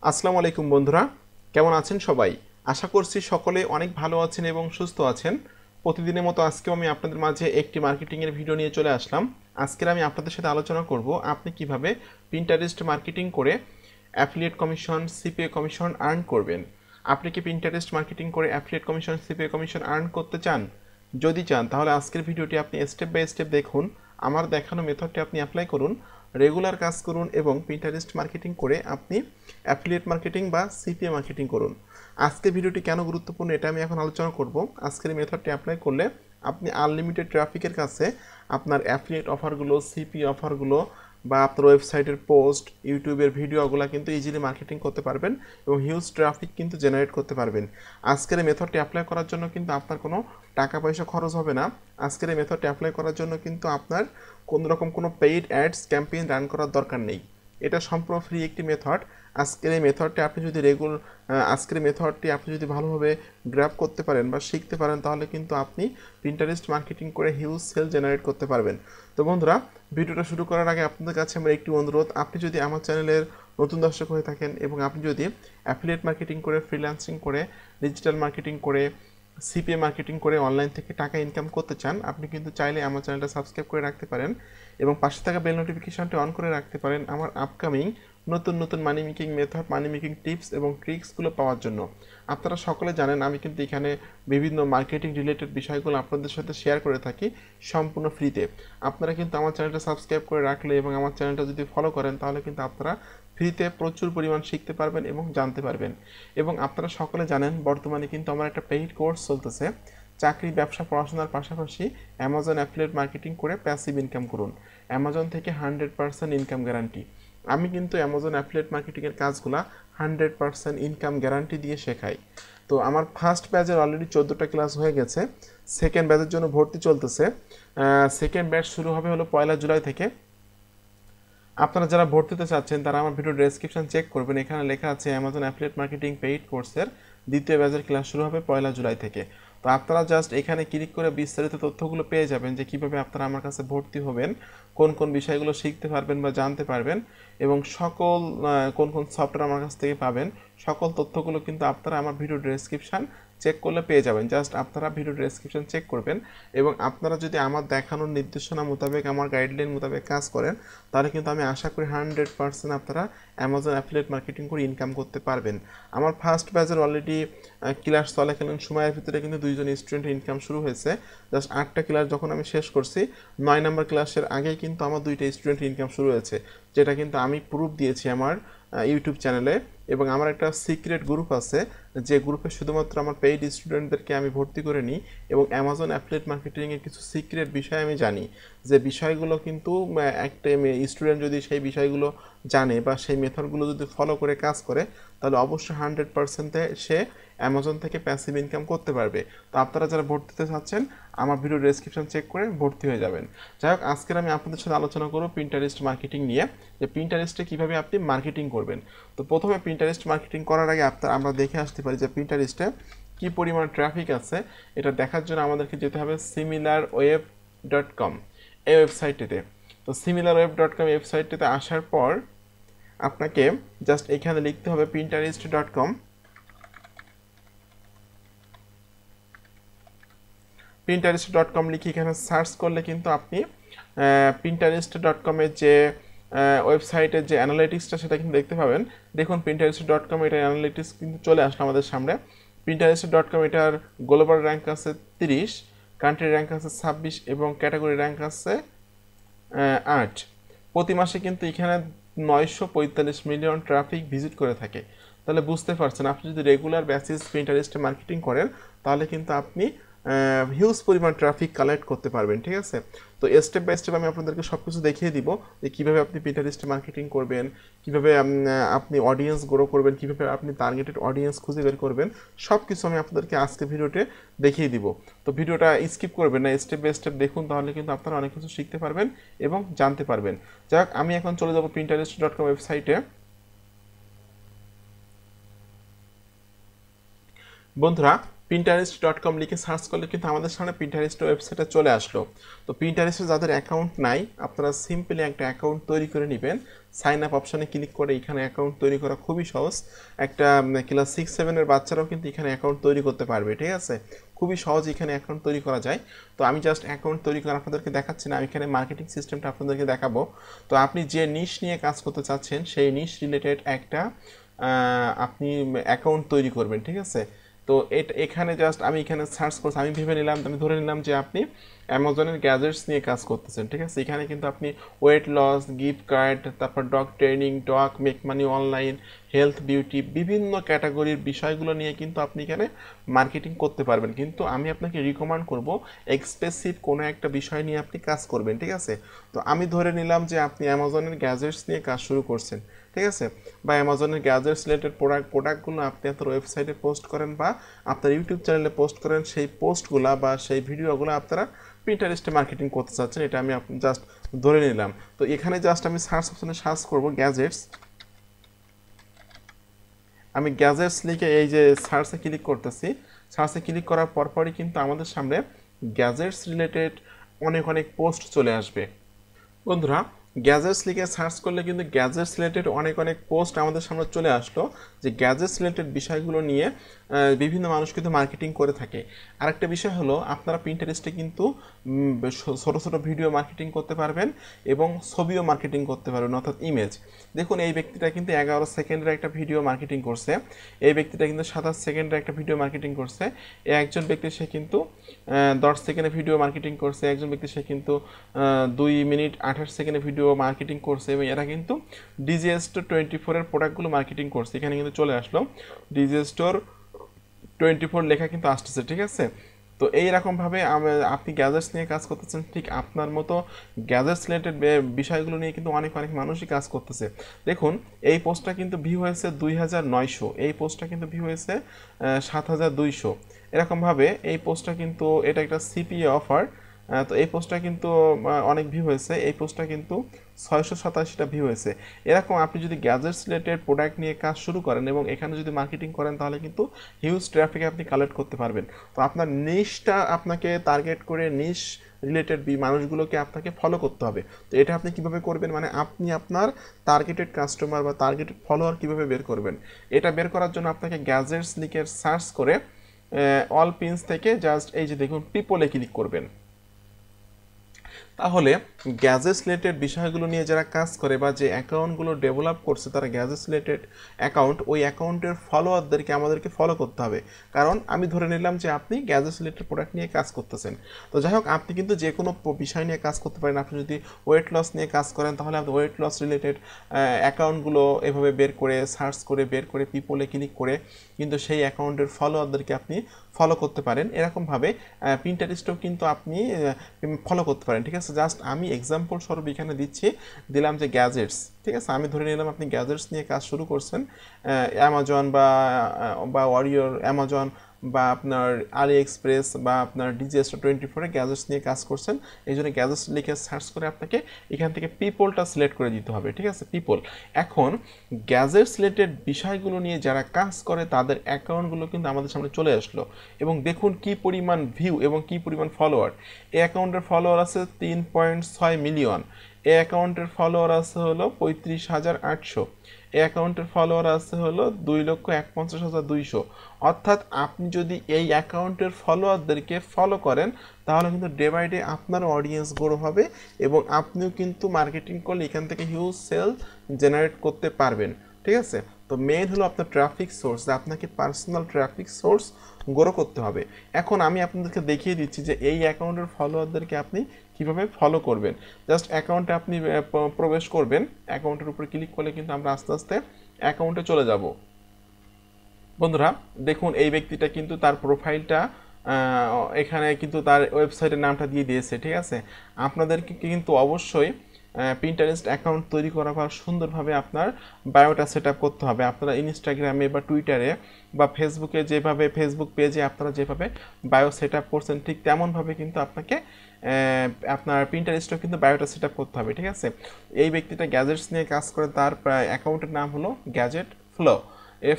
আসসালামু আলাইকুম বন্ধুরা, কেমন আছেন সবাই? আশা করছি সকলে অনেক ভালো আছেন এবং সুস্থ আছেন। প্রতিদিনের মতো আজকেও আমি আপনাদের মাঝে একটি মার্কেটিংয়ের ভিডিও নিয়ে চলে আসলাম। আজকের আমি আপনাদের সাথে আলোচনা করব আপনি কিভাবে পিন্টারেস্ট মার্কেটিং করে affiliate commission, CPA commission earn করবেন। আপনি কি পিন্টারেস্ট মার্কেটিং করে affiliate commission, CPA commission earn করতে চান? যদি চান তাহলে আজকের ভিডিওটি আপনি স্টেপ বাই স্টেপ দেখুন। আমার দেখানো মেথডটি আপনি অ্যাপ্লাই করুন, রেগুলার কাজ করুন এবং পিন্টারেস্ট মার্কেটিং করে আপনি অ্যাফিলিয়েট মার্কেটিং বা সিপিএ মার্কেটিং করুন। আজকের ভিডিওটি কেন গুরুত্বপূর্ণ এটা আমি এখন আলোচনা করব। আজকের এই মেথডটি অ্যাপ্লাই করলে আপনি আনলিমিটেড ট্রাফিকের কাছে আপনার অ্যাফিলিয়েট অফারগুলো, সিপিএ অফারগুলো বা আপনার ওয়েবসাইটের পোস্ট, ইউটিউবের ভিডিওগুলো কিন্তু ইজিলি মার্কেটিং করতে পারবেন এবং হিউজ ট্রাফিক কিন্তু জেনারেট করতে পারবেন। আজকের এই মেথডটি অ্যাপ্লাই করার জন্য কিন্তু আপনার কোনো টাকা পয়সা খরচ হবে না। আজকের এই মেথডটি অ্যাপ্লাই করার জন্য কিন্তু আপনার কোনো রকম কোনো পেইড অ্যাডস ক্যাম্পেইন রান করার দরকার নেই। এটা সম্পূর্ণ ফ্রি একটি মেথড। আজকের এই মেথডটি আপনি যদি আজকের মেথডটি আপনি যদি ভালোভাবে গ্র্যাব করতে পারেন বা শিখতে পারেন তাহলে কিন্তু আপনি পিন্টারেস্ট মার্কেটিং করে হিউজ সেল জেনারেট করতে পারবেন। তো বন্ধুরা, ভিডিওটা শুরু করার আগে আপনাদের কাছে আমার একটি অনুরোধ, আপনি যদি আমার চ্যানেলের নতুন দর্শক হয়ে থাকেন এবং আপনি যদি অ্যাফিলিয়েট মার্কেটিং করে, ফ্রিল্যান্সিং করে, ডিজিটাল মার্কেটিং করে, সিপিএ মার্কেটিং করে অনলাইন থেকে টাকা ইনকাম করতে চান, আপনি কিন্তু চাইলে আমার চ্যানেলটা সাবস্ক্রাইব করে রাখতে পারেন এবং পাশে থাকা বেল নোটিফিকেশনটি অন করে রাখতে পারেন আমার আপকামিং নতুন নতুন মানি মেকিং মেথড, মানি মেকিং টিপস এবং ট্রিক্সগুলো পাওয়ার জন্য। আপনারা সকলে জানেন আমি কিন্তু এখানে বিভিন্ন মার্কেটিং রিলেটেড বিষয়গুলো আপনাদের সাথে শেয়ার করে থাকি সম্পূর্ণ ফ্রিতে। আপনারা কিন্তু আমার চ্যানেলটা সাবস্ক্রাইব করে রাখলে এবং আমার চ্যানেলটা যদি ফলো করেন তাহলে কিন্তু আপনারা ফ্রিতে প্রচুর পরিমাণ শিখতে পারবেন এবং জানতে পারবেন। এবং আপনারা সকলে জানেন বর্তমানে কিন্তু আমার একটা পেইড কোর্স চলতেছে, চাকরি, ব্যবসা, পড়াশোনার পাশাপাশি অ্যামাজন অ্যাফিলিয়েট মার্কেটিং করে প্যাসিভ ইনকাম করুন। অ্যামাজন থেকে 100% ইনকাম গ্যারান্টি। আমি কিন্তু অ্যামাজন অ্যাফিলিয়েট মার্কেটিংয়ের কাজগুলা 100% ইনকাম গ্যারান্টি দিয়ে শেখাই। তো আমার ফার্স্ট ব্যাচের অলরেডি 14টা ক্লাস হয়ে গেছে, সেকেন্ড ব্যাচের জন্য ভর্তি চলতেছে। সেকেন্ড ব্যাচ শুরু হবে হলো 1 জুলাই থেকে। আপনারা যারা ভর্তিতে চাচ্ছেন তারা আমার ভিডিও ডেসক্রিপশন চেক করবেন, এখানে লেখা আছে অ্যামাজন অ্যাফিলিয়েট মার্কেটিং পেইড কোর্সের দ্বিতীয় ব্যাচের ক্লাস শুরু হবে 1 জুলাই থেকে। তো আপনারা জাস্ট এখানে ক্লিক করে বিস্তারিত তথ্যগুলো পেয়ে যাবেন যে কীভাবে আপনারা আমার কাছে ভর্তি হবেন, কোন কোন বিষয়গুলো শিখতে পারবেন বা জানতে পারবেন এবং সকল কোন কোন সফটওয়্যার আমার কাছ থেকে পাবেন, সকল তথ্যগুলো কিন্তু আপনারা আমার ভিডিও ডেসক্রিপশন চেক করলে পেয়ে যাবেন। জাস্ট আপনারা ভিডিও ডেসক্রিপশন চেক করবেন এবং আপনারা যদি আমার দেখানোর নির্দেশনা মোতাবেক, আমার গাইডলাইন মোতাবেক কাজ করেন তাহলে কিন্তু আমি আশা করি 100% আপনারা অ্যামাজন অ্যাফিলিয়েট মার্কেটিং করে ইনকাম করতে পারবেন। আমার ফার্স্ট ব্যাচের অলরেডি ক্লাস চলাকালীন সময়ের ভিতরে কিন্তু 2জন স্টুডেন্টের ইনকাম শুরু হয়েছে। জাস্ট 8টা ক্লাস যখন আমি শেষ করছি, 9 নম্বর ক্লাসের আগেই কিন্তু আমার 2টা স্টুডেন্টের ইনকাম শুরু হয়েছে, যেটা কিন্তু আমি প্রুফ দিয়েছি আমার ইউটিউব চ্যানেলে। এবং আমার একটা সিক্রেট গ্রুপ আছে, যে গ্রুপে শুধুমাত্র আমার পেইড স্টুডেন্টদেরকে আমি ভর্তি করে নিই এবং অ্যামাজন অ্যাফিলিয়েট মার্কেটিংয়ের কিছু সিক্রেট বিষয় আমি জানি, যে বিষয়গুলো কিন্তু একটা স্টুডেন্ট যদি সেই বিষয়গুলো জানে বা সেই মেথডগুলো যদি ফলো করে কাজ করে তাহলে অবশ্যই 100%-এ সে অ্যামাজন থেকে প্যাসিভ ইনকাম করতে পারবে। তো আপনারা যারা ভর্তিতে চাচ্ছেন আমার ভিডিও ডেসক্রিপশন চেক করে ভর্তি হয়ে যাবেন। যাই হোক, আজকের আমি আপনাদের সাথে আলোচনা করব পিন্টারেস্ট মার্কেটিং নিয়ে, যে পিন্টারেস্টে কীভাবে আপনি মার্কেটিং করবেন। তো প্রথমে পিন্টারেস্ট মার্কেটিং করার আগে আমরা দেখে আসতে পারি যে পিন্টারেস্টে কী পরিমাণ ট্রাফিক আছে। এটা দেখার জন্য আমাদেরকে যেতে হবে similarweb.com এই ওয়েবসাইটটিতে। তো similarweb.com ওয়েবসাইটটিতে আসার পর আপনাকে জাস্ট এখানে লিখতে হবে pinterest.com। pinterest.com লিখে এখানে সার্চ করলে কিন্তু আপনি pinterest.com-এর যে ওয়েবসাইটের যে অ্যানালিটিক্সটা সেটা কিন্তু দেখতে পাবেন। দেখুন pinterest.com এটার অ্যানালিটিক্স কিন্তু চলে আসলো আমাদের সামনে। pinterest.com এটার গ্লোবাল র্যাঙ্ক আছে 30, কান্ট্রি র্যাঙ্ক আছে 26 এবং ক্যাটাগরি র্যাঙ্ক আছে 8। প্রতি মাসে কিন্তু এখানে 945 মিলিয়ন ট্রাফিক ভিজিট করে থাকে। তাহলে বুঝতে পারছেন আপনি যদি রেগুলার বেসিস পিন্টারেস্টে মার্কেটিং করেন তাহলে কিন্তু আপনি হিউজ পরিমাণ ট্রাফিক কালেক্ট করতে পারবেন। ঠিক আছে, তো স্টেপ বাই স্টেপ আমি আপনাদেরকে সব কিছু দেখিয়ে দিব যে কীভাবে আপনি পিন্টারেস্টে মার্কেটিং করবেন, কীভাবে আপনি অডিয়েন্স গ্রো করবেন, কীভাবে আপনি টার্গেটেড অডিয়েন্স খুঁজে বের করবেন, সব কিছু আমি আপনাদেরকে আজকে ভিডিওতে দেখিয়ে দিব। তো ভিডিওটা স্কিপ করবেন না, স্টেপ বাই স্টেপ দেখুন, তাহলে কিন্তু আপনারা অনেক কিছু শিখতে পারবেন এবং জানতে পারবেন। যাই হোক, আমি এখন চলে যাব pinterest.com ওয়েবসাইটে। বন্ধুরা, pinterest.com লিখে সার্চ করলে কিন্তু আমাদের সামনে পিন্টারেস্ট ওয়েবসাইটে চলে আসলো। তো পিন্টারেস্টে যাদের অ্যাকাউন্ট নাই আপনারা সিম্পলি একটা অ্যাকাউন্ট তৈরি করে নেবেন। সাইন আপ অপশানে ক্লিক করে এখানে অ্যাকাউন্ট তৈরি করা খুবই সহজ। একটা ক্লাস 6-7 এর বাচ্চারাও কিন্তু এখানে অ্যাকাউন্ট তৈরি করতে পারবে, ঠিক আছে। খুবই সহজ এখানে অ্যাকাউন্ট তৈরি করা যায়। তো আমি জাস্ট অ্যাকাউন্ট তৈরি করে আপনাদেরকে দেখাচ্ছি না, আমি এখানে মার্কেটিং সিস্টেমটা আপনাদেরকে দেখাবো। তো আপনি যে নিশ নিয়ে কাজ করতে চাচ্ছেন সেই নিশ রিলেটেড একটা আপনি অ্যাকাউন্ট তৈরি করবেন, ঠিক আছে। তো এখানে জাস্ট আমি এখানে সার্চ করছি, আমি ধরে নিলাম যে আপনি অ্যামাজনের গ্যাজেটস নিয়ে কাজ করতেছেন, ঠিক আছে। এখানে কিন্তু আপনি ওয়েট লস, গিফট কার্ড, তারপর dog training, dog make money online, health, beauty, বিভিন্ন ক্যাটাগরির বিষয়গুলো নিয়ে কিন্তু আপনি এখানে মার্কেটিং করতে পারবেন। কিন্তু আমি আপনাকে রিকমেন্ড করব এক্সপেসিভ কোনো একটা বিষয় নিয়ে আপনি কাজ করবেন, ঠিক আছে। তো আমি ধরে নিলাম যে আপনি অ্যামাজনের গ্যাজেটস নিয়ে কাজ শুরু করছেন, ঠিক আছে, বা অ্যামাজনের গ্যাজেটস রিলেটেড প্রোডাক্টগুলো আপনি আপনার ওয়েবসাইটে পোস্ট করেন বা আপনার ইউটিউব চ্যানেলে পোস্ট করেন, সেই পোস্টগুলো বা সেই ভিডিওগুলো আপনারা পিন্টারেস্টে মার্কেটিং করতে চাচ্ছেন, এটা আমি জাস্ট ধরে নিলাম। তো এখানে জাস্ট আমি সার্চ অপশনে সার্চ করব গ্যাজেটস। আমি গ্যাজেটস লিখে এই যে সার্চে ক্লিক করতেছি, সার্চে ক্লিক করার পরপরই কিন্তু আমাদের সামনে গ্যাজেটস রিলেটেড অনেক পোস্ট চলে আসবে। বন্ধুরা, গ্যাজেটস লিখে সার্চ করলে কিন্তু গ্যাজেটস রিলেটেড অনেক পোস্ট আমাদের সামনে চলে আসলো, যে গ্যাজেটস রিলেটেড বিষয়গুলো নিয়ে বিভিন্ন মানুষ কিন্তু মার্কেটিং করে থাকে। আরেকটা বিষয় হলো আপনারা পিন্টারেস্টে কিন্তু ছোট ভিডিও মার্কেটিং করতে পারবেন এবং ছবিও মার্কেটিং করতে পারবেন, অর্থাৎ ইমেজ। দেখুন এই ব্যক্তিটা কিন্তু 11 সেকেন্ডের একটা ভিডিও মার্কেটিং করছে, এই ব্যক্তিটা কিন্তু 27 সেকেন্ডের একটা ভিডিও মার্কেটিং করছে, একজন ব্যক্তি সে কিন্তু 10 সেকেন্ডে ভিডিও মার্কেটিং করছে, একজন ব্যক্তি সে কিন্তু 2 মিনিট 28 সেকেন্ডে ভিডিও মার্কেটিং করছে, এবং এরা কিন্তু ডিজি স্টোর 24 এর প্রোডাক্টগুলো মার্কেটিং করছে। এখানে কিন্তু চলে আসলো ডিজি স্টোর 24 লেখা কিন্তু আসতেছে, ঠিক আছে। তো এইরকমভাবে আপনি গ্যাজেটস নিয়ে কাজ করতেছেন, ঠিক আপনার মতো গ্যাজেটস রিলেটেড বিষয়গুলো নিয়ে কিন্তু অনেক মানুষই কাজ করতেছে। দেখুন এই পোস্টটা কিন্তু ভিউ হয়েছে 2900, এই পোস্টটা কিন্তু ভিউ হয়েছে 7200। এরকমভাবে এই পোস্টটা কিন্তু এটা একটা সিপিএ অফার, তো এই পোস্টটা কিন্তু অনেক ভিউ হয়েছে, এই পোস্টটা কিন্তু 687টা ভিউ হয়েছে। এরকম আপনি যদি গ্যাজেটস রিলেটেড প্রোডাক্ট নিয়ে কাজ শুরু করেন এবং এখানে যদি মার্কেটিং করেন তাহলে কিন্তু হিউজ ট্রাফিক আপনি কালেক্ট করতে পারবেন। তো আপনার নিশটা আপনাকে টার্গেট করে নিশ রিলেটেড মানুষগুলোকে আপনাকে ফলো করতে হবে। তো এটা আপনি কিভাবে করবেন, মানে আপনি আপনার টার্গেটেড কাস্টমার বা টার্গেটেড ফলোয়ার কিভাবে বের করবেন, এটা বের করার জন্য আপনাকে গ্যাজেটস লিখে সার্চ করে অল পিনস থেকে জাস্ট এই যে দেখুন পিপলে ক্লিক করবেন। তাহলে গ্যাজেটস রিলেটেড বিষয়গুলো নিয়ে যারা কাজ করে বা যে অ্যাকাউন্টগুলো ডেভেলপ করছে তারা গ্যাজেটস রিলেটেড অ্যাকাউন্ট, ওই অ্যাকাউন্টের ফলোয়ারদেরকে আমাদেরকে ফলো করতে হবে। কারণ আমি ধরে নিলাম যে আপনি গ্যাজেটস রিলেটেড প্রোডাক্ট নিয়ে কাজ করতেছেন। তো যাই হোক, আপনি কিন্তু যে কোনো বিষয় নিয়ে কাজ করতে পারেন। আপনি যদি ওয়েট লস নিয়ে কাজ করেন তাহলে আপনি ওয়েট লস রিলেটেড অ্যাকাউন্টগুলো এভাবে বের করে সার্চ করে বের করে পিপলে ক্লিক করে কিন্তু সেই অ্যাকাউন্টের ফলোয়ারদেরকে আপনি ফলো করতে পারেন। এরকমভাবে পিন্টারেস্টেও কিন্তু আপনি ফলো করতে পারেন, ঠিক আছে। জাস্ট আমি এক্সাম্পল স্বরূপ এখানে দিলাম যে গ্যাজেটস, ঠিক আছে। আমি ধরে নিলাম আপনি গ্যাজেটস নিয়ে কাজ শুরু করছেন, অ্যামাজন বা ওয়ারিয়র অ্যামাজন বা আপনার আলি এক্সপ্রেস বা আপনার ডিজি স্টোর 24 গ্যাজেটস নিয়ে কাজ করছেন। এই জন্য গ্যাজেটস লিখে সার্চ করে আপনাকে এখান থেকে পিপলটা সিলেক্ট করে দিতে হবে, ঠিক আছে, পিপল। এখন গ্যাজেটস রিলেটেড বিষয়গুলো নিয়ে যারা কাজ করে তাদের অ্যাকাউন্টগুলো কিন্তু আমাদের সামনে চলে আসলো, এবং দেখুন কি পরিমাণ ভিউ এবং কি পরিমাণ ফলোয়ার। এই অ্যাকাউন্টের ফলোয়ার আছে 3.6 মিলিয়ন, এই অ্যাকাউন্টের ফলোয়ার আছে হলো 35,800, এই অ্যাকাউন্টের ফলোয়ার আছে হলো 2,51,200। অর্থাৎ আপনি যদি এই অ্যাকাউন্টের ফলোয়ারদেরকে ফলো করেন তাহলে কিন্তু ডে বাই ডে আপনার অডিয়েন্স গ্রো হবে এবং আপনিও কিন্তু মার্কেটিং করলে এখান থেকে হিউজ সেল জেনারেট করতে পারবেন, ঠিক আছে। তো মেইন হলো আপনার ট্রাফিক সোর্স, আপনাকে পার্সোনাল ট্রাফিক সোর্স গ্রো করতে হবে। এখন আমি আপনাদেরকে দেখিয়ে দিচ্ছি যে এই অ্যাকাউন্টের ফলোয়ারদেরকে আপনি কিভাবে ফলো করবেন। জাস্ট অ্যাকাউন্টে আপনি প্রবেশ করবেন, অ্যাকাউন্টের উপর ক্লিক করলে কিন্তু আমরা আস্তে আস্তে অ্যাকাউন্টে চলে যাব। বন্ধুরা দেখুন এই ব্যক্তিটা কিন্তু তার প্রোফাইলটা এখানে কিন্তু তার ওয়েবসাইটের নামটা দিয়ে দিয়েছে, ঠিক আছে। আপনাদেরকে কিন্তু অবশ্যই পিন্টারেস্ট অ্যাকাউন্ট তৈরি করার পর সুন্দরভাবে আপনার বায়োটা সেট আপ করতে হবে। আপনারা ইনস্টাগ্রামে বা টুইটারে বা ফেসবুকে যেভাবে ফেসবুক পেজে আপনারা যেভাবে বায়ো সেট আপ করছেন ঠিক তেমনভাবে কিন্তু আপনাকে আপনার পিন্টারেস্টেও কিন্তু বায়োটা সেট আপ করতে হবে, ঠিক আছে। এই ব্যক্তিটা গ্যাজেটস নিয়ে কাজ করে, তার অ্যাকাউন্টের নাম হলো গ্যাজেট ফ্লো,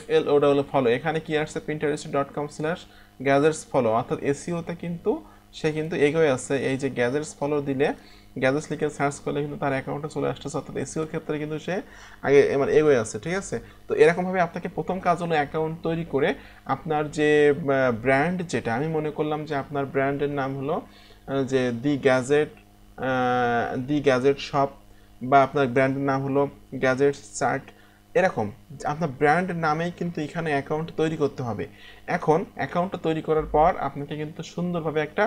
FLO ফলো। এখানে কি আসছে pinterest.com/gadgets follow, অর্থাৎ এসইওতে কিন্তু সে কিন্তু এগোয় আছে। এই যে গ্যাজেটস ফলো দিলে, গ্যাজেটস লিখে সার্চ করলে কিন্তু তার অ্যাকাউন্টে চলে আসতেছে, অর্থাৎ এসইওর ক্ষেত্রে কিন্তু সে আগে মানে এগোয় আছে। ঠিক আছে, তো এরকমভাবে আপনাকে প্রথম কাজ হলো অ্যাকাউন্ট তৈরি করে আপনার যে ব্র্যান্ড, যেটা আমি মনে করলাম যে আপনার ব্র্যান্ডের নাম হলো যে দি গ্যাজেট শপ, বা আপনার ব্র্যান্ডের নাম হলো গ্যাজেটস চার্ট, এরকম আপনার ব্র্যান্ড নামেই কিন্তু এখানে অ্যাকাউন্ট তৈরি করতে হবে। এখন অ্যাকাউন্টটা তৈরি করার পর আপনাকে কিন্তু সুন্দরভাবে একটা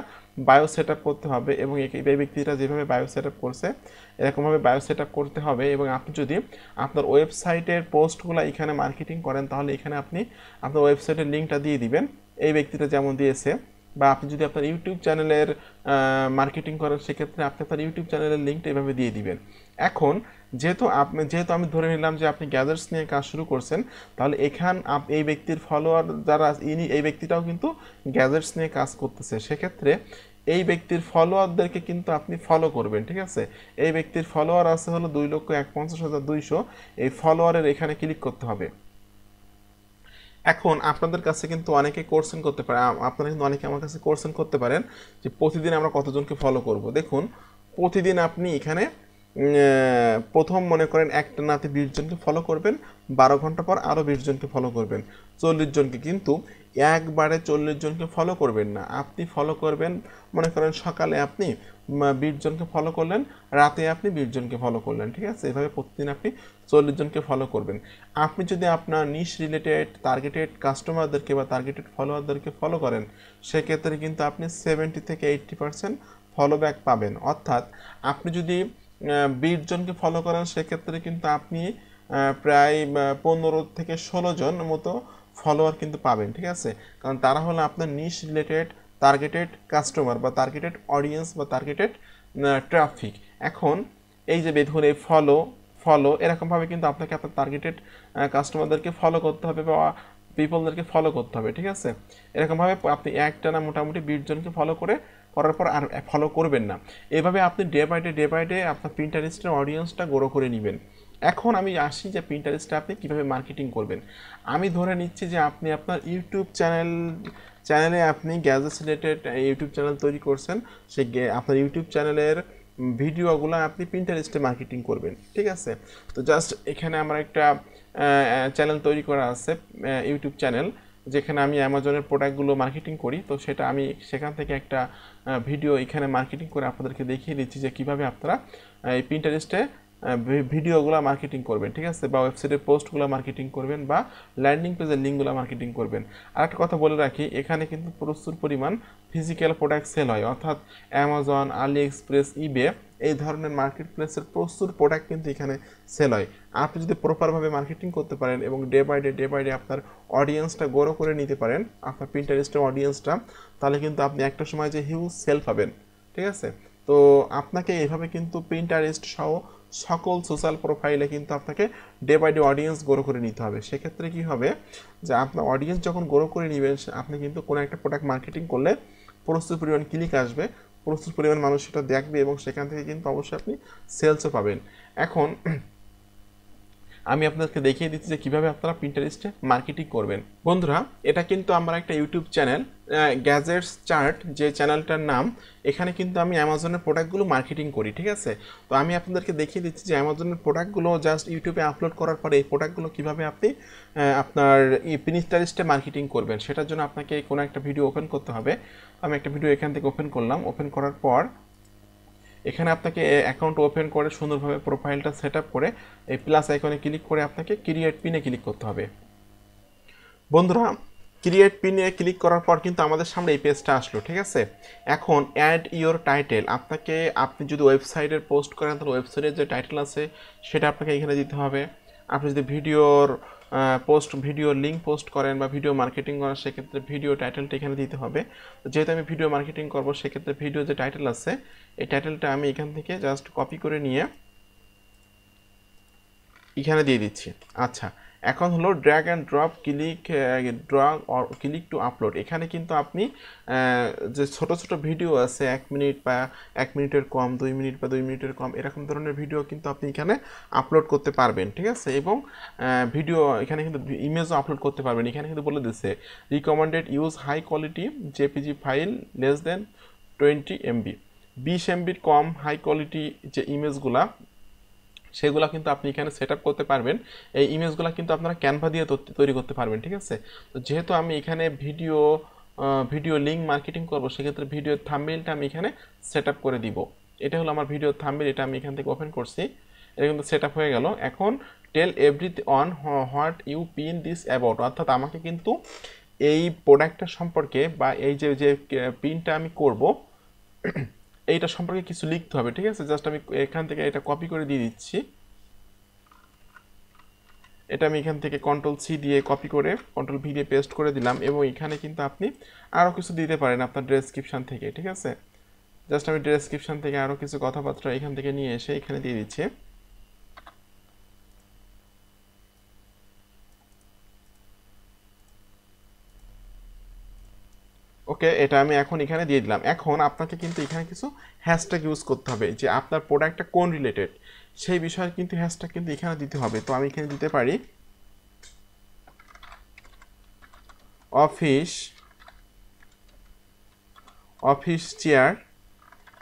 বায়ো সেট আপ করতে হবে, এবং এই ব্যক্তিটা যেভাবে বায়ো সেট আপ করছে এরকমভাবে বায়ো সেট আপ করতে হবে। এবং আপনি যদি আপনার ওয়েবসাইটের পোস্টগুলো এখানে মার্কেটিং করেন, তাহলে এখানে আপনি আপনার ওয়েবসাইটের লিঙ্কটা দিয়ে দিবেন, এই ব্যক্তিটা যেমন দিয়েছে। বা আপনি যদি আপনার ইউটিউব চ্যানেলের মার্কেটিং করেন, সেক্ষেত্রে আপনি আপনার ইউটিউব চ্যানেলের লিঙ্কটা এভাবে দিয়ে দিবেন। এখন যেহেতু আমি ধরে নিলাম যে আপনি গ্যাজেটস নিয়ে কাজ শুরু করছেন, তাহলে এই ব্যক্তির ফলোয়ার যারা, এই ব্যক্তিটাও কিন্তু গ্যাজেটস নিয়ে কাজ করতেছে, সেক্ষেত্রে এই ব্যক্তির ফলোয়ারদেরকে কিন্তু আপনি ফলো করবেন। ঠিক আছে, এই ব্যক্তির ফলোয়ার আছে হলো 2,51,200, এই ফলোয়ারের এখানে ক্লিক করতে হবে। এখন আপনাদের কাছে কিন্তু অনেকে কোশ্চেন করতে পারে, আপনারা কিন্তু অনেকে আমার কাছে কোশ্চেন করতে পারেন যে প্রতিদিন আমরা কতজনকে ফলো করব। দেখুন, প্রতিদিন আপনি এখানে প্রথম মনে করেন একটা নাতে 20 জনকে ফলো করবেন, 12 ঘন্টা পর আরও 20 জনকে ফলো করবেন, 40 জনকে। কিন্তু একবারে 40 জনকে ফলো করবেন না, আপনি ফলো করবেন মনে করেন সকালে আপনি 20 জনকে ফলো করলেন, রাতে আপনি 20 জনকে ফলো করলেন। ঠিক আছে, এভাবে প্রতিদিন আপনি 40 জনকে ফলো করবেন। আপনি যদি আপনার নিশ রিলেটেড টার্গেটেড কাস্টমারদেরকে বা টার্গেটেড ফলোয়ারদেরকে ফলো করেন, সেক্ষেত্রে কিন্তু আপনি 70 থেকে 80% ফলো ব্যাক পাবেন। অর্থাৎ আপনি যদি 20 জনকে ফলো করেন, সেক্ষেত্রে কিন্তু আপনি প্রায় 15 থেকে 16 জন মতো ফলোয়ার কিন্তু পাবেন। ঠিক আছে, কারণ তারা হলো আপনার নিশ রিলেটেড টার্গেটেড কাস্টমার বা টার্গেটেড অডিয়েন্স বা টার্গেটেড ট্রাফিক। এখন এই যে দেখুন, এই ফলো এরকমভাবে কিন্তু আপনাকে আপনার টার্গেটেড কাস্টমারদেরকে ফলো করতে হবে বা পিপলদেরকে ফলো করতে হবে। ঠিক আছে, এরকমভাবে আপনি একটানা মোটামুটি 20 জনকে ফলো করার পর আর ফলো করবেন না। এভাবে আপনি ডে বাই ডে আপনার পিন্টারেস্টের অডিয়েন্সটা গ্রো করে নেবেন। এখন আমি আসি যে পিন্টারেস্টে আপনি কীভাবে মার্কেটিং করবেন। আমি ধরে নিচ্ছি যে আপনি আপনার ইউটিউব চ্যানেলে আপনি গ্যাজেটস রিলেটেড ইউটিউব চ্যানেল তৈরি করছেন, আপনার ইউটিউব চ্যানেলের ভিডিওগুলো আপনি পিন্টারেস্টে মার্কেটিং করবেন। ঠিক আছে, তো জাস্ট এখানে আমার একটা চ্যানেল তৈরি করা আছে, ইউটিউব চ্যানেল, যেখানে আমি অ্যামাজনের প্রোডাক্টগুলো মার্কেটিং করি। তো সেটা আমি সেখান থেকে একটা ভিডিও এখানে মার্কেটিং করে আপনাদেরকে দেখিয়ে দিচ্ছি যে কীভাবে আপনারা এই পিন্টারেস্টে ভিডিওগুলো মার্কেটিং করবেন। ঠিক আছে, বা ওয়েবসাইটের পোস্টগুলো মার্কেটিং করবেন, বা ল্যান্ডিং পেজের লিঙ্কগুলো মার্কেটিং করবেন। আর একটা কথা বলে রাখি, এখানে কিন্তু প্রচুর পরিমাণ ফিজিক্যাল প্রোডাক্ট সেল হয়, অর্থাৎ অ্যামাজন, আলি এক্সপ্রেস, ইবে, এই ধরনের মার্কেট প্লেসের প্রচুর প্রোডাক্ট কিন্তু এখানে সেল হয়। আপনি যদি প্রপারভাবে মার্কেটিং করতে পারেন এবং ডে বাই ডে আপনার অডিয়েন্সটা গ্রো করে নিতে পারেন, আপনার পিন্টারেস্টের অডিয়েন্সটা, তাহলে কিন্তু আপনি একটা সময় যে হিউজ সেল পাবেন। ঠিক আছে, তো আপনাকে এইভাবে কিন্তু পিন্টারেস্ট সহ সকল সোশ্যাল প্রোফাইলে কিন্তু আপনাকে day by day audience grow করে নিতে হবে। সেক্ষেত্রে কী হবে যে আপনার অডিয়েন্স যখন গ্রো করে নেবেন, আপনি কিন্তু কোনো একটা প্রোডাক্ট মার্কেটিং করলে প্রচুর পরিমাণ ক্লিক আসবে, প্রচুর পরিমাণ মানুষ সেটা দেখবে, এবং সেখান থেকে কিন্তু অবশ্যই আপনি সেলসও পাবেন। এখন আমি আপনাদেরকে দেখিয়ে দিচ্ছি যে কীভাবে আপনারা পিন্টারেস্টে মার্কেটিং করবেন। বন্ধুরা, এটা কিন্তু আমার একটা ইউটিউব চ্যানেল, গ্যাজেটস চার্ট যে চ্যানেলটার নাম। এখানে কিন্তু আমি অ্যামাজনের প্রোডাক্টগুলো মার্কেটিং করি। ঠিক আছে, তো আমি আপনাদেরকে দেখিয়ে দিচ্ছি যে অ্যামাজনের প্রোডাক্টগুলো জাস্ট ইউটিউবে আপলোড করার পরে এই প্রোডাক্টগুলো কীভাবে আপনি আপনার পিন্টারেস্টে মার্কেটিং করবেন। সেটার জন্য আপনাকে কোনো একটা ভিডিও ওপেন করতে হবে। আমি একটা ভিডিও এখান থেকে ওপেন করলাম। ওপেন করার পর এখানে আপনাকে অ্যাকাউন্ট ওপেন করে সুন্দরভাবে প্রোফাইলটা সেট আপ করে এই প্লাস আইকনে ক্লিক করে আপনাকে ক্রিয়েট পিনে ক্লিক করতে হবে। বন্ধুরা, ক্রিয়েট পিনে ক্লিক করার পর কিন্তু আমাদের সামনে এই পেজটা আসলো। ঠিক আছে, এখন অ্যাড ইওর টাইটেল, আপনি যদি ওয়েবসাইটের পোস্ট করেন, তাহলে ওয়েবসাইটের যে টাইটেল আছে সেটা আপনাকে এখানে দিতে হবে। আপনি যদি ভিডিওর লিঙ্ক পোস্ট করেন বা ভিডিও মার্কেটিং করেন, সেক্ষেত্রে ভিডিও টাইটেলটা এখানে দিতে হবে। যেহেতু আমি ভিডিও মার্কেটিং করব, সেক্ষেত্রে ভিডিও যে টাইটেল আছে এই টাইটেলটা আমি এখান থেকে জাস্ট কপি করে নিয়ে এখানে দিয়ে দিচ্ছি। আচ্ছা, এখন হলো drag and drop click to upload. এখানে কিন্তু আপনি যে ছোট ছোট ভিডিও আছে 1 মিনিট বা 1 মিনিটের কম, 2 মিনিট বা 2 মিনিটের কম, এরকম ধরনের ভিডিও কিন্তু আপনি এখানে আপলোড করতে পারবেন। ঠিক আছে, এবং ভিডিও এখানে কিন্তু ইমেজও আপলোড করতে পারবেন। এখানে কিন্তু বলে দিচ্ছে recommended use high quality JPG file less than 20 MB। 20 MBর কম হাই কোয়ালিটি যে ইমেজগুলা সেগুলো কিন্তু আপনি এখানে সেট আপ করতে পারবেন। এই ইমেজগুলো কিন্তু আপনারা ক্যানভা দিয়ে তৈরি করতে পারবেন, ঠিক আছে। তো যেহেতু আমি এখানে ভিডিও লিঙ্ক মার্কেটিং করব, সেক্ষেত্রে ভিডিওর থাম্বনেইলটা আমি এখানে সেট আপ করে দিব। এটা হলো আমার ভিডিওর থাম্বনেইল, এটা আমি এখান থেকে ওপেন করছি, এটা কিন্তু সেট আপ হয়ে গেল। এখন tell every on what you pin this about, অর্থাৎ আমাকে কিন্তু এই প্রোডাক্টটা সম্পর্কে বা এই যে পিনটা আমি করব এইটা সম্পর্কে কিছু লিখতে হবে, ঠিক আছে। জাস্ট আমি এখান থেকে এটা কপি করে দিয়ে দিচ্ছি। এটা আমি এখান থেকে Ctrl+C দিয়ে কপি করে Ctrl+V দিয়ে পেস্ট করে দিলাম, এবং এখানে কিন্তু আপনি আরও কিছু দিতে পারেন আপনার ডেসক্রিপশন থেকে, ঠিক আছে। জাস্ট আমি ডেসক্রিপশন থেকে আরও কিছু কথাবার্তা এখান থেকে নিয়ে এসে এখানে দিয়ে দিচ্ছি। ওকে, এটা আমি এখন এখানে দিয়ে দিলাম। এখন আপনাকে কিন্তু এখানে কিছু হ্যাশট্যাগ ইউজ করতে হবে, যে আপনার প্রোডাক্টটা কোন রিলেটেড সেই বিষয়ে কিন্তু হ্যাশট্যাগ কিন্তু এখানে দিতে হবে। তো আমি এখানে দিতে পারি অফিস চেয়ার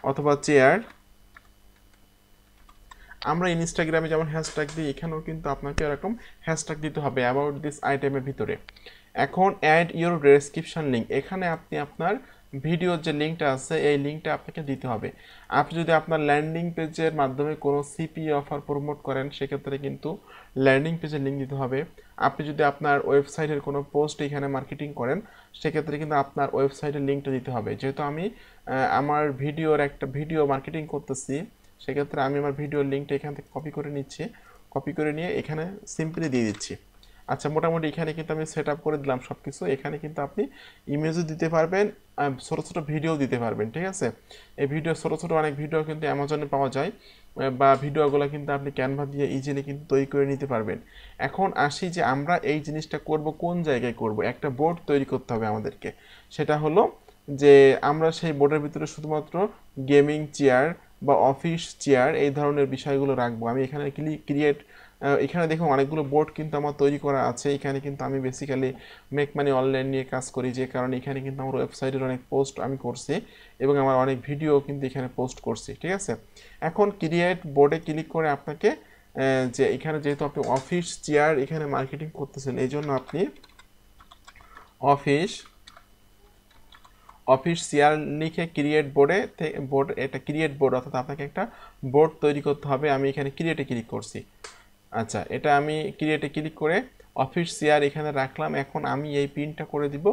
অথবা চেয়ার। আমরা ইনস্টাগ্রামে যেমন হ্যাশট্যাগ দিই, এখানেও কিন্তু আপনাকে এরকম হ্যাশট্যাগ দিতে হবে অ্যাবাউট দিস আইটেমের ভিতরে। এখন অ্যাড ইউর ডেসক্রিপশন লিঙ্ক, এখানে আপনি আপনার ভিডিওর যে লিঙ্কটা আছে এই লিঙ্কটা আপনাকে দিতে হবে। আপনি যদি আপনার ল্যান্ডিং পেজের মাধ্যমে কোনো সিপি অফার প্রমোট করেন, সেক্ষেত্রে কিন্তু ল্যান্ডিং পেজের লিঙ্ক দিতে হবে। আপনি যদি আপনার ওয়েবসাইটের কোনো পোস্ট এখানে মার্কেটিং করেন, সেক্ষেত্রে কিন্তু আপনার ওয়েবসাইটের লিঙ্কটা দিতে হবে। যেহেতু আমি আমার ভিডিওর একটা ভিডিও মার্কেটিং করতেছি, সেক্ষেত্রে আমি আমার ভিডিওর লিঙ্কটা এখান থেকে কপি করে নিচ্ছি, কপি করে নিয়ে এখানে সিম্পলি দিয়ে দিচ্ছি। আচ্ছা, মোটামুটি এখানে কিন্তু আমি সেট আপ করে দিলাম সব কিছু। এখানে কিন্তু আপনি ইমেজও দিতে পারবেন, ছোটো ছোটো ভিডিও দিতে পারবেন, ঠিক আছে। এই ভিডিও ছোটো ছোটো অনেক ভিডিও কিন্তু অ্যামাজনে পাওয়া যায়, বা ভিডিওগুলো কিন্তু আপনি ক্যানভা দিয়ে ইজিলি কিন্তু তৈরি করে নিতে পারবেন। এখন আসি যে আমরা এই জিনিসটা করব কোন জায়গায় করব। একটা বোর্ড তৈরি করতে হবে আমাদেরকে। সেটা হলো যে আমরা সেই বোর্ডের ভিতরে শুধুমাত্র গেমিং চেয়ার বা অফিস চেয়ার এই ধরনের বিষয়গুলো রাখবো। আমি এখানে ক্রিয়েট, এখানে দেখুন অনেকগুলো বোর্ড কিন্তু আমার তৈরি করা আছে। এখানে কিন্তু আমি বেসিক্যালি মেক মানি অনলাইন নিয়ে কাজ করি, যে কারণে এখানে কিন্তু আমার ওয়েবসাইটের অনেক পোস্ট আমি করছি এবং আমার অনেক ভিডিও কিন্তু এখানে পোস্ট করছি, ঠিক আছে। এখন ক্রিয়েট বোর্ডে ক্লিক করে আপনাকে যে এখানে যেহেতু আপনি অফিস চেয়ার এখানে মার্কেটিং করতেছেন, এই জন্য আপনি অফিস চেয়ার লিখে ক্রিয়েট এটা ক্রিয়েট বোর্ড, অর্থাৎ আপনাকে একটা বোর্ড তৈরি করতে হবে। আমি এখানে ক্রিয়েটে ক্লিক করছি। আচ্ছা, এটা আমি ক্রিয়েটে ক্লিক করে অফিস চেয়ার এখানে রাখলাম। এখন আমি এই প্রিন্টটা করে দিব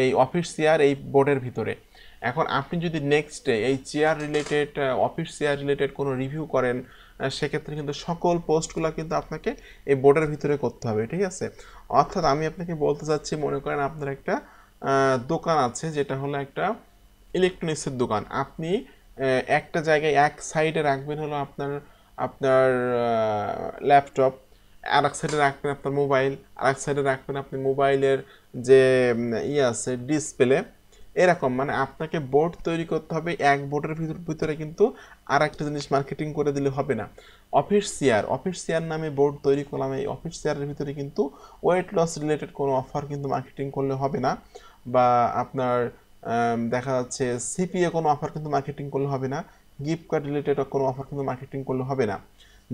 এই অফিস চেয়ার এই বোর্ডের ভিতরে। এখন আপনি যদি নেক্সটে এই chair related office chair related কোনো রিভিউ করেন, সেক্ষেত্রে কিন্তু সকল পোস্টগুলো কিন্তু আপনাকে এই বোর্ডের ভিতরে করতে হবে, ঠিক আছে। অর্থাৎ আমি আপনাকে বলতে চাচ্ছি, মনে করেন আপনার একটা দোকান আছে, যেটা হলো একটা ইলেকট্রনিক্সের দোকান। আপনি একটা জায়গায় এক সাইডে রাখবেন হলো আপনার আপনার ল্যাপটপ, আর এক সাইডে রাখবেন আপনার মোবাইল, আর এক সাইডে রাখবেন আপনি মোবাইলের যে আছে ডিসপ্লে। এরকম মানে আপনাকে বোর্ড তৈরি করতে হবে। এক বোর্ডের ভিতরে কিন্তু আর একটা জিনিস মার্কেটিং করে দিলে হবে না। অফিস চেয়ার নামে বোর্ড তৈরি করলাম, এই অফিস চেয়ারের ভিতরে কিন্তু ওয়েট লস রিলেটেড কোনো অফার কিন্তু মার্কেটিং করলে হবে না, বা আপনার দেখা যাচ্ছে সিপিএ কোনো অফার কিন্তু মার্কেটিং করলে হবে না, গিফট কার্ড রিলেটেড কোনো অফার কিন্তু মার্কেটিং করলে হবে না।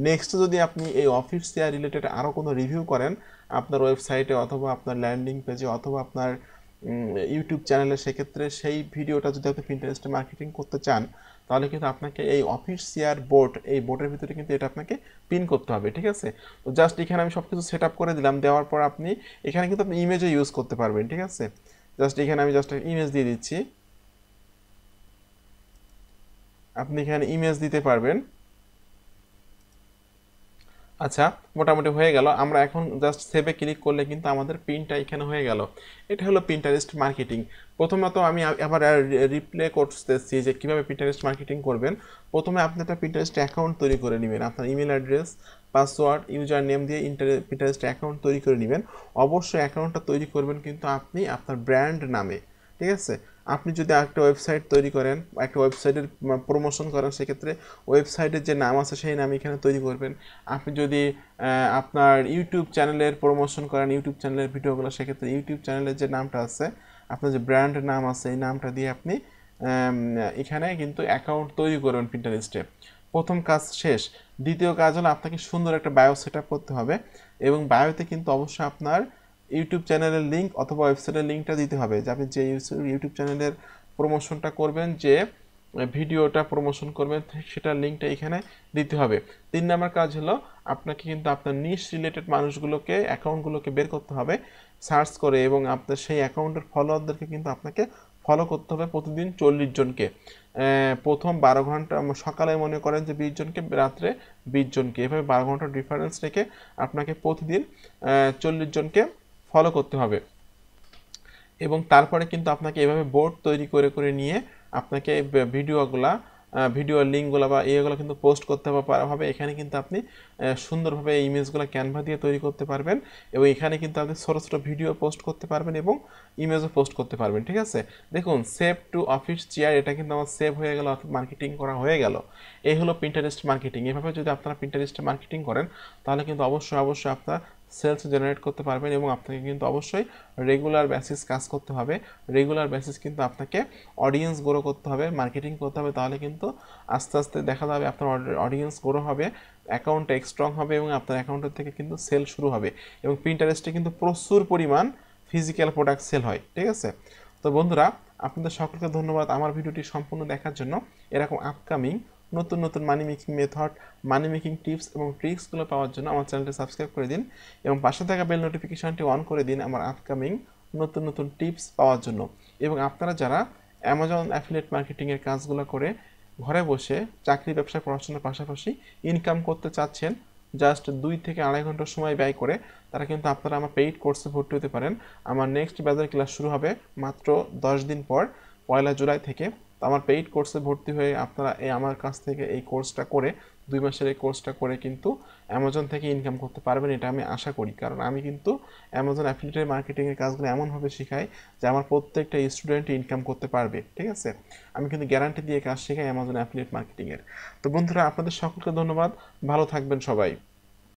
নেক্সট যদি আপনি এই অফিস চেয়ার রিলেটেড আরও কোনো রিভিউ করেন আপনার ওয়েবসাইটে অথবা আপনার ল্যান্ডিং পেজে অথবা আপনার ইউটিউব চ্যানেলে, সেক্ষেত্রে সেই ভিডিওটা যদি আপনি পিন্টারেস্টে মার্কেটিং করতে চান, তাহলে কিন্তু আপনাকে এই অফিস চেয়ার বোর্ড এই বোর্ডের ভিতরে কিন্তু এটা আপনাকে পিন করতে হবে, ঠিক আছে। তো জাস্ট এখানে আমি সব কিছু সেট আপ করে দিলাম। দেওয়ার পর আপনি এখানে কিন্তু আপনি ইমেজও ইউজ করতে পারবেন, ঠিক আছে। জাস্ট এখানে আমি জাস্ট ইমেজ দিয়ে দিচ্ছি, আপনি এখানে ইমেজ দিতে পারবেন। আচ্ছা, মোটামুটি হয়ে গেল। আমরা এখন জাস্ট সেভে ক্লিক করলে কিন্তু আমাদের পিনটা এখানে হয়ে গেল। এটা হলো পিন্টারেস্ট মার্কেটিং। প্রথমত আমি আবার রিপ্লে করতেছি যে কীভাবে পিন্টারেস্ট মার্কেটিং করবেন। প্রথমে আপনি একটা পিন্টারেস্ট অ্যাকাউন্ট তৈরি করে নেবেন, আপনার email address, password, user name দিয়ে পিন্টারেস্ট অ্যাকাউন্ট তৈরি করে নেবেন। অবশ্যই অ্যাকাউন্টটা তৈরি করবেন কিন্তু আপনি আপনার ব্র্যান্ড নামে, ঠিক আছে। আপনি যদি একটা ওয়েবসাইট তৈরি করেন, একটা ওয়েবসাইটের প্রমোশন করেন, সেক্ষেত্রে ওয়েবসাইটের যে নাম আছে সেই নাম এখানে তৈরি করবেন। আপনি যদি আপনার ইউটিউব চ্যানেলের প্রমোশন করেন, ইউটিউব চ্যানেলের ভিডিওগুলো, সেক্ষেত্রে ইউটিউব চ্যানেলের যে নামটা আছে, আপনার যে ব্র্যান্ড নাম আছে এই নামটা দিয়ে আপনি এখানে কিন্তু অ্যাকাউন্ট তৈরি করবেন পিন্টারেস্টে। প্রথম কাজ শেষ। দ্বিতীয় কাজ হলো আপনাকে সুন্দর একটা বায়ো সেট আপ করতে হবে এবং বায়োতে কিন্তু অবশ্যই আপনার ইউটিউব চ্যানেলের লিঙ্ক অথবা ওয়েবসাইটের লিঙ্কটা দিতে হবে, যে আপনি যে ইউটিউব চ্যানেলের প্রমোশনটা করবেন, যে ভিডিওটা প্রমোশন করবেন সেটার লিঙ্কটা এখানে দিতে হবে। 3 নম্বর কাজ হলো আপনাকে কিন্তু আপনার নিশ রিলেটেড মানুষগুলোকে, অ্যাকাউন্টগুলোকে বের করতে হবে সার্চ করে, এবং আপনার সেই অ্যাকাউন্টের ফলোয়ারদেরকে কিন্তু আপনাকে ফলো করতে হবে প্রতিদিন 40 জনকে। প্রথম 12 ঘন্টা সকালে মনে করেন যে 20 জনকে, রাত্রে 20 জনকে, এভাবে 12 ঘন্টার ডিফারেন্স রেখে আপনাকে প্রতিদিন 40 জনকে ফলো করতে হবে। এবং তারপরে কিন্তু আপনাকে এভাবে বোর্ড তৈরি করে করে নিয়ে আপনাকে ভিডিও লিঙ্কগুলো বা এগুলো কিন্তু পোস্ট করতে হবে। এখানে কিন্তু আপনি সুন্দরভাবে এই ইমেজগুলো ক্যানভা দিয়ে তৈরি করতে পারবেন এবং এখানে কিন্তু আপনি ছোটো ছোটো ভিডিও পোস্ট করতে পারবেন এবং ইমেজও পোস্ট করতে পারবেন। ঠিক আছে, দেখুন সেভ টু অফিস চেয়ার, এটা কিন্তু আমার সেভ হয়ে গেল, অর্থাৎ মার্কেটিং করা হয়ে গেল। এই হলো পিন্টারেস্ট মার্কেটিং। এভাবে যদি আপনারা পিন্টারেস্টে মার্কেটিং করেন তাহলে কিন্তু অবশ্যই আপনার সেলস জেনারেট করতে পারবেন এবং আপনাকে কিন্তু অবশ্যই রেগুলার বেসিস কাজ করতে হবে। রেগুলার বেসিস কিন্তু আপনাকে অডিয়েন্স গ্রো করতে হবে, মার্কেটিং করতে হবে, তাহলে কিন্তু আস্তে আস্তে দেখা যাবে আপনার অডিয়েন্স গ্রো হবে, অ্যাকাউন্টটা স্ট্রং হবে এবং আপনার অ্যাকাউন্টের থেকে কিন্তু সেল শুরু হবে। এবং পিন্টারেস্টে কিন্তু প্রচুর পরিমাণ ফিজিক্যাল প্রোডাক্ট সেল হয়। ঠিক আছে, তো বন্ধুরা আপনাদের সকলকে ধন্যবাদ আমার ভিডিওটি সম্পূর্ণ দেখার জন্য। এরকম আপকামিং নতুন নতুন মানি মেকিং মেথড, মানি মেকিং টিপস এবং ট্রিক্সগুলো পাওয়ার জন্য আমার চ্যানেলটি সাবস্ক্রাইব করে দিন এবং পাশে থাকা বেল নোটিফিকেশনটি অন করে দিন আমার আপকামিং নতুন নতুন টিপস পাওয়ার জন্য। এবং আপনারা যারা অ্যামাজন অ্যাফিলিয়েট মার্কেটিংয়ের কাজগুলো করে ঘরে বসে চাকরি, ব্যবসা, পড়াশোনার পাশাপাশি ইনকাম করতে চাচ্ছেন জাস্ট 2 থেকে 2.5 ঘন্টা সময় ব্যয় করে, তারা কিন্তু আপনারা আমার পেইড কোর্সে ভর্তি হতে পারেন। আমার নেক্সট ব্যাচের ক্লাস শুরু হবে মাত্র 10 দিন পর, 1 জুলাই থেকে। তো আমার পেইড কোর্সে ভর্তি হয়ে আপনারা আমার কাছ থেকে এই কোর্সটা করে, 2 মাসের এই কোর্সটা করে কিন্তু অ্যামাজন থেকে ইনকাম করতে পারবেন, এটা আমি আশা করি। কারণ আমি কিন্তু অ্যামাজন অ্যাফিলিয়েট মার্কেটিংয়ের কাজগুলো এমনভাবে শেখাই যে আমার প্রত্যেকটা স্টুডেন্ট ইনকাম করতে পারবে। ঠিক আছে, আমি কিন্তু গ্যারান্টি দিয়ে কাজ শেখাই অ্যামাজন অ্যাফিলিয়েট মার্কেটিংয়ের। তো বন্ধুরা আপনাদের সকলকে ধন্যবাদ, ভালো থাকবেন সবাই।